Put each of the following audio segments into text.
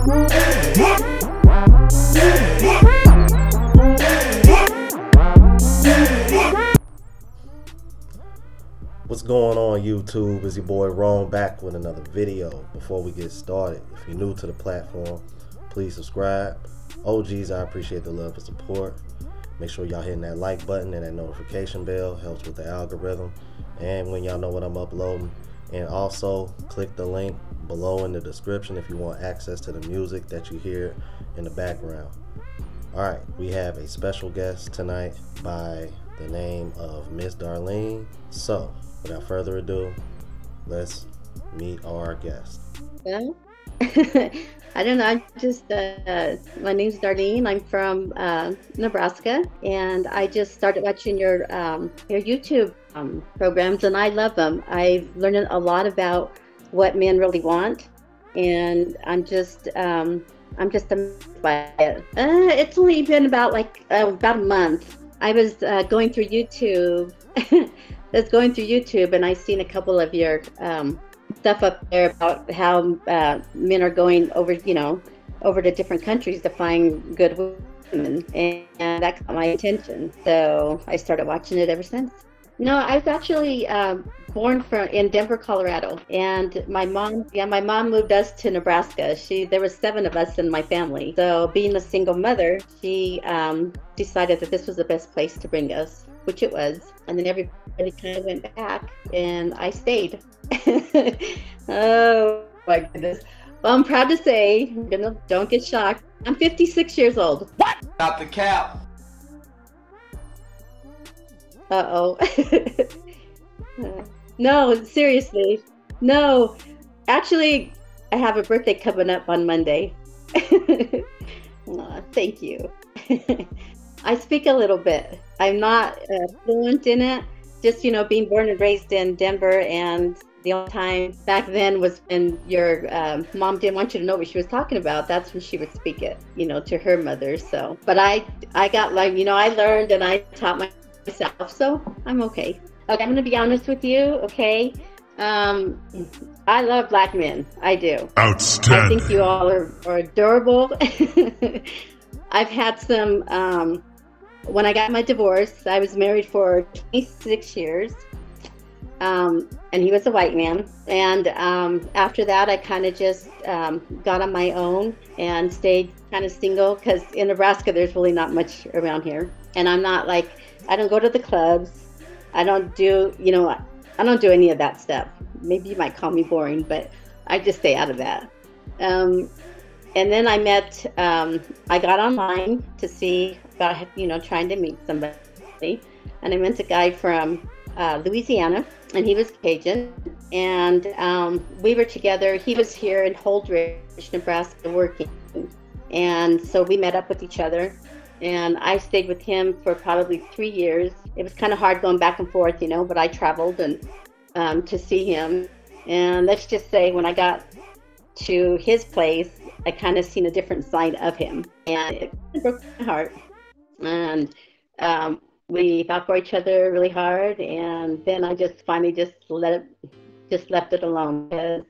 What's going on YouTube? It's your boy Ron back with another video. Before we get started, if you're new to the platform, please subscribe. OGs, I appreciate the love and support. Make sure y'all hitting that like button and that notification bell. Helps with the algorithm and when y'all know what I'm uploading. And also click the link below in the description if you want access to the music that you hear in the background. Alright, we have a special guest tonight by the name of Miss Darlene. So without further ado, let's meet our guest. Well, I don't know. My name's Darlene. I'm from Nebraska, and I just started watching your YouTube programs, and I love them. I've learned a lot about what men really want, and I'm just amazed by it. It's only been about a month. I was going through YouTube. And I've seen a couple of your stuff up there about how men are going over to different countries to find good women, and that caught my attention. So I started watching it ever since. No, I was actually born in Denver, Colorado, and my mom moved us to Nebraska. There was 7 of us in my family. So being a single mother, she decided that this was the best place to bring us, which it was. And then everybody kind of went back, and I stayed. Oh my goodness. Well, I'm proud to say, don't get shocked, I'm 56 years old. What? Not the cap. Uh-oh. No, seriously. No. Actually, I have a birthday coming up on Monday. Thank you. I speak a little bit. I'm not fluent in it. Just, being born and raised in Denver, and the only time back then was when your mom didn't want you to know what she was talking about. That's when she would speak it, to her mother. So, but I got I learned and I taught myself, so I'm okay. Okay, I'm going to be honest with you, okay? I love black men. I do. Outstanding. I think you all are adorable. I've had some, when I got my divorce, I was married for 26 years, and he was a white man. And after that, I kind of just got on my own and stayed kind of single, because in Nebraska, there's really not much around here. And I'm not I don't go to the clubs. I don't do any of that stuff. Maybe you might call me boring, but I just stay out of that. And then I got online to see about, trying to meet somebody. And I met a guy from Louisiana, and he was Cajun. And we were together. He was here in Holdridge, Nebraska, working. And so we met up with each other. And I stayed with him for probably 3 years. It was kind of hard going back and forth, but I traveled and to see him. And let's just say when I got to his place, I kind of seen a different side of him, and it broke my heart. And we fought for each other really hard, and then I just finally left it alone, because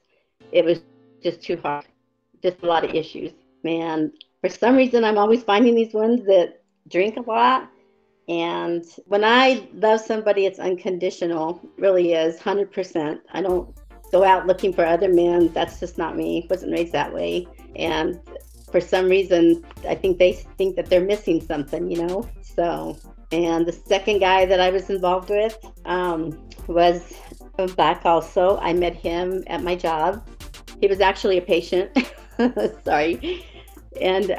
it was just too hard, just a lot of issues. Man, for some reason, I'm always finding these ones that drink a lot. And when I love somebody, it's unconditional. It really is, 100%. I don't go out looking for other men. That's just not me. Wasn't raised that way. And for some reason, I think they think that they're missing something, So, and the second guy that I was involved with was black also. I met him at my job. He was actually a patient. Sorry. And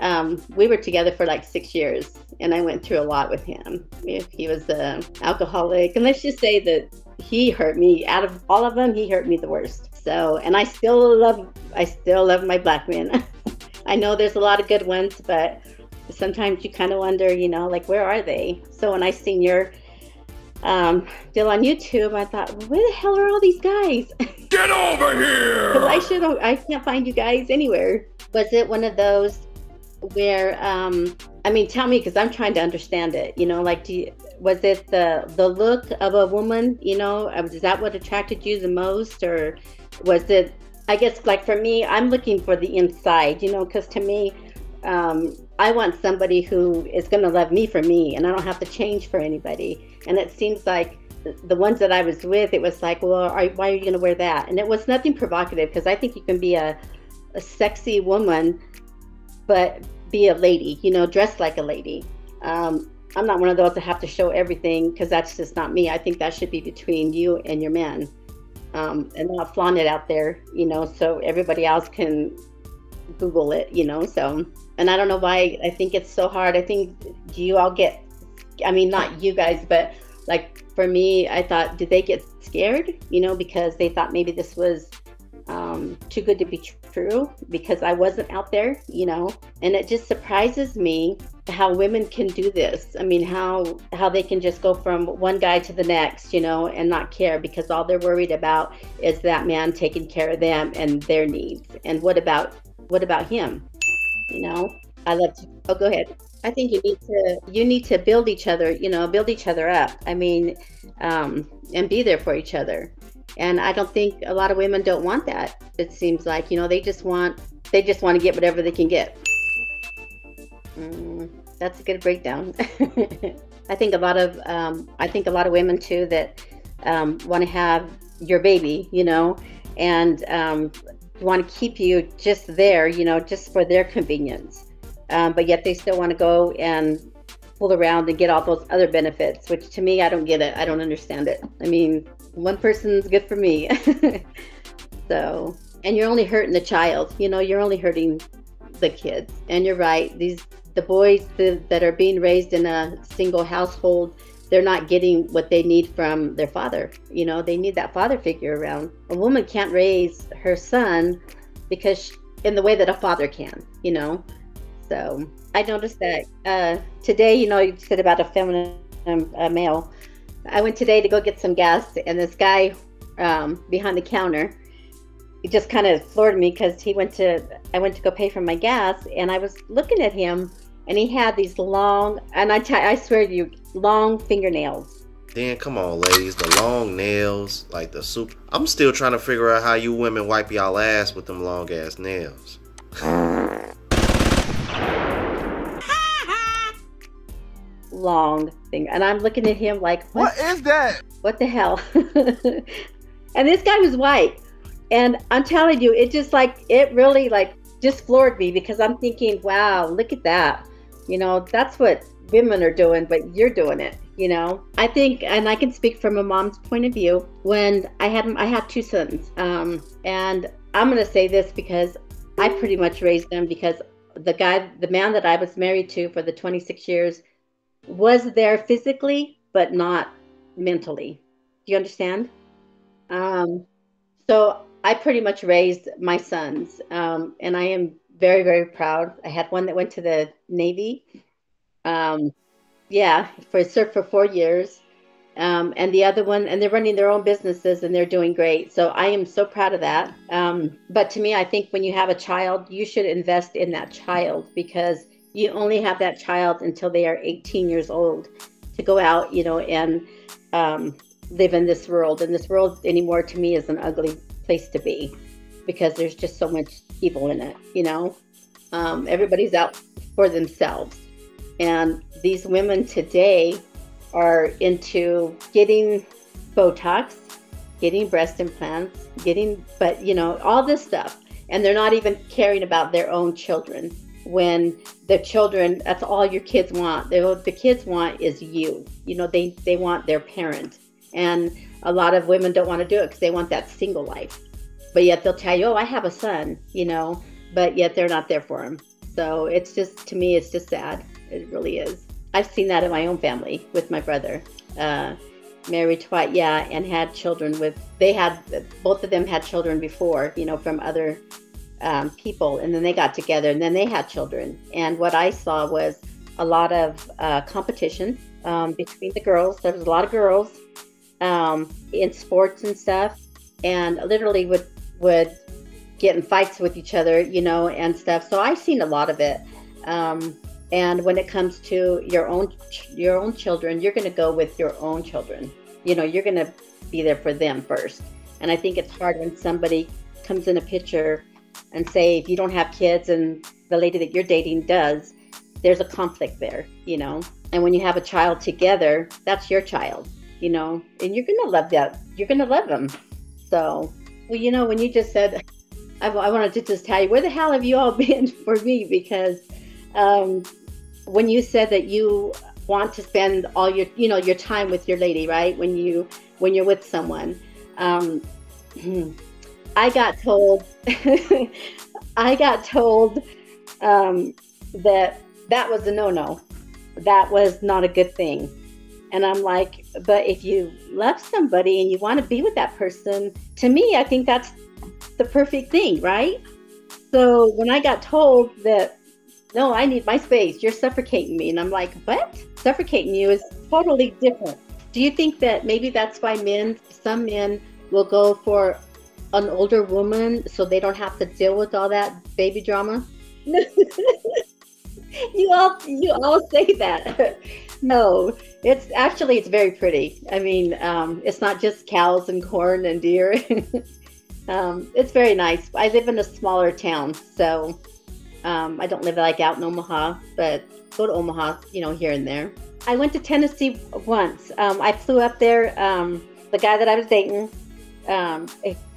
we were together for 6 years, and I went through a lot with him. He was an alcoholic, and let's just say that he hurt me. Out of all of them, he hurt me the worst. So, and I still love my black men. I know there's a lot of good ones, but sometimes you kind of wonder, where are they? So when I seen your deal on YouTube, I thought, well, where the hell are all these guys? Get over here! Because I can't find you guys anywhere. Was it one of those where, tell me, because I'm trying to understand it, was it the look of a woman, is that what attracted you the most? Or was it I guess like for me, I'm looking for the inside, you know, because to me, I want somebody who is going to love me for me, and I don't have to change for anybody. And it seems like the ones that I was with, it was like, well, why are you going to wear that? And it was nothing provocative, because I think you can be a sexy woman, but be a lady, you know, dress like a lady. I'm not one of those that have to show everything, because that's just not me. I think that should be between you and your man, and not flaunt it out there, you know, so everybody else can Google it, you know. So, and I don't know why I think it's so hard. I think, do you all get, I mean, not you guys, but like for me, I thought, did they get scared, you know, because they thought maybe this was too good to be true, because I wasn't out there, you know. And it just surprises me how women can do this. I mean, how they can just go from one guy to the next, you know, and not care, because all they're worried about is that man taking care of them and their needs. And what about him? You know, I love to, oh, go ahead. I think you need to build each other, you know, build each other up. I mean, and be there for each other. And I don't think a lot of women don't want that. It seems like, you know, they just want to get whatever they can get. That's a good breakdown. I think a lot of women too that want to have your baby, you know, and want to keep you just there, you know, just for their convenience. But yet they still want to go and fool around and get all those other benefits, which to me, I don't get it. I don't understand it. I mean, one person's good for me. So, and you're only hurting the child, you know, you're only hurting the kids. And you're right, the boys that are being raised in a single household, they're not getting what they need from their father. You know, they need that father figure around. A woman can't raise her son because in the way that a father can, you know. So I noticed that today, you know, you said about a feminine male. I went today to go get some gas, and this guy behind the counter, he just kind of floored me, because I went to go pay for my gas, and I was looking at him, and he had these long, and I swear to you, long fingernails. Then come on, ladies, the long nails, like the soup. I'm still trying to figure out how you women wipe y'all ass with them long ass nails. Long thing, and I'm looking at him like, what is that? What the hell? And this guy was white, and I'm telling you, it just like, it really like just floored me, because I'm thinking, wow, look at that, you know, that's what women are doing, but you're doing it, you know. I think, and I can speak from a mom's point of view, when I had two sons, and I'm gonna say this because I pretty much raised them, because the man that I was married to for the 26 years was there physically, but not mentally. Do you understand? So I pretty much raised my sons, and I am very, very proud. I had one that went to the Navy, yeah, served for 4 years, and the other one, and they're running their own businesses, and they're doing great. So I am so proud of that. But to me, I think when you have a child, you should invest in that child, because you only have that child until they are 18 years old to go out, you know, and live in this world. And this world anymore, to me, is an ugly place to be, because there's just so much evil in it, you know. Everybody's out for themselves. And these women today are into getting Botox, getting breast implants, but you know, all this stuff. And they're not even caring about their own children. When the children, that's all your kids want. The kids want is you. You know, they want their parent. And a lot of women don't want to do it because they want that single life. But yet they'll tell you, oh, I have a son, you know, but yet they're not there for him. So it's just, to me, it's just sad. It really is. I've seen that in my own family with my brother. Married twice, yeah, and had children both of them had children before, you know, from other people, and then they got together, and then they had children. And what I saw was a lot of competition between the girls. There was a lot of girls in sports and stuff, and literally would get in fights with each other, you know, and stuff. So I've seen a lot of it. And when it comes to your own children, you're going to go with your own children. You know, you're going to be there for them first. And I think it's hard when somebody comes in a picture, and say if you don't have kids and the lady that you're dating does, there's a conflict there, you know. And when you have a child together, that's your child, you know, and you're gonna love that. You're gonna love them. So, well, you know, when you just said, I wanted to just tell you, where the hell have you all been for me? Because when you said that you want to spend all your, you know, your time with your lady, right? When you're with someone, I got told, I got told that was a no-no. That was not a good thing. And I'm like, but if you love somebody and you want to be with that person, to me, I think that's the perfect thing, right? So when I got told that, no, I need my space, you're suffocating me. And I'm like, what? Suffocating you is totally different. Do you think that maybe that's why some men will go for an older woman so they don't have to deal with all that baby drama? You all say that. No, it's very pretty. I mean, it's not just cows and corn and deer. It's very nice. I live in a smaller town, so I don't live like out in Omaha, but go to Omaha, you know, here and there. I went to Tennessee once. I flew up there. The guy that I was dating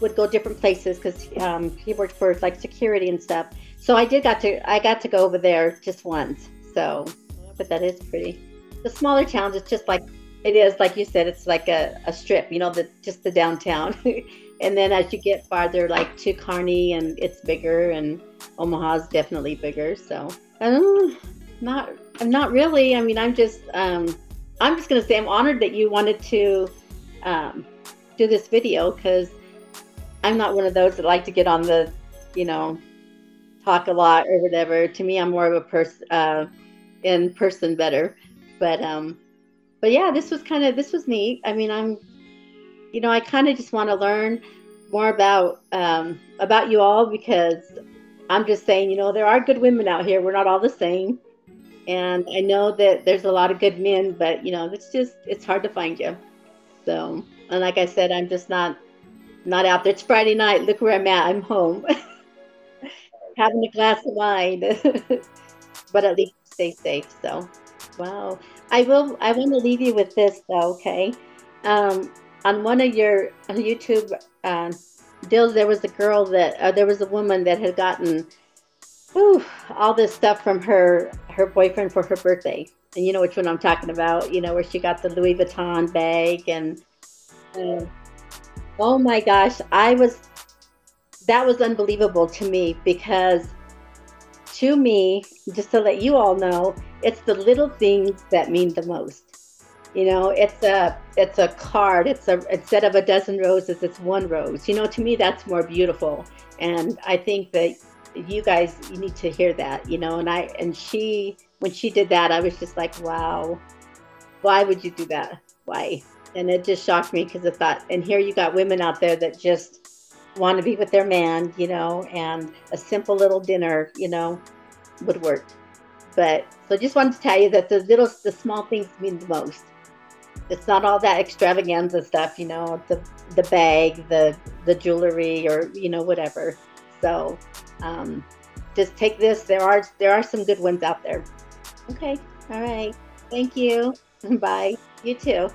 would go different places because he worked for like security and stuff. So I got to go over there just once. So, but that is pretty. The smaller towns, it's just like it is, like you said, it's like a strip, you know, just the downtown. And then as you get farther, like to Kearney, and it's bigger, and Omaha's definitely bigger. So I'm not really. I mean, I'm just gonna say I'm honored that you wanted to do this video, because I'm not one of those that like to get on the, you know, talk a lot or whatever. To me, I'm more of a person in person better. But yeah, this was neat. I mean, I kind of just want to learn more about you all, because I'm just saying, you know, there are good women out here. We're not all the same. And I know that there's a lot of good men, but, you know, it's hard to find you. So, and like I said, I'm just not out there. It's Friday night. Look where I'm at. I'm home having a glass of wine, but at least stay safe. So, wow. I want to leave you with this though. Okay. On one of your YouTube deals, there was a woman that had gotten all this stuff from her boyfriend for her birthday. And you know which one I'm talking about, you know, where she got the Louis Vuitton bag. And oh my gosh, that was unbelievable to me, because to me, just to let you all know, it's the little things that mean the most. You know, it's a card. Instead of a dozen roses, it's one rose. You know, to me, that's more beautiful. And I think that you need to hear that, you know. And when she did that, I was just like, wow, why would you do that? Why? And it just shocked me, because I thought, and here you got women out there that just want to be with their man, you know, and a simple little dinner, you know, would work. But so just wanted to tell you that the small things mean the most. It's not all that extravaganza stuff, you know, the bag, the jewelry, or, you know, whatever. So just take this. There are some good ones out there. Okay. All right. Thank you. Bye. You too.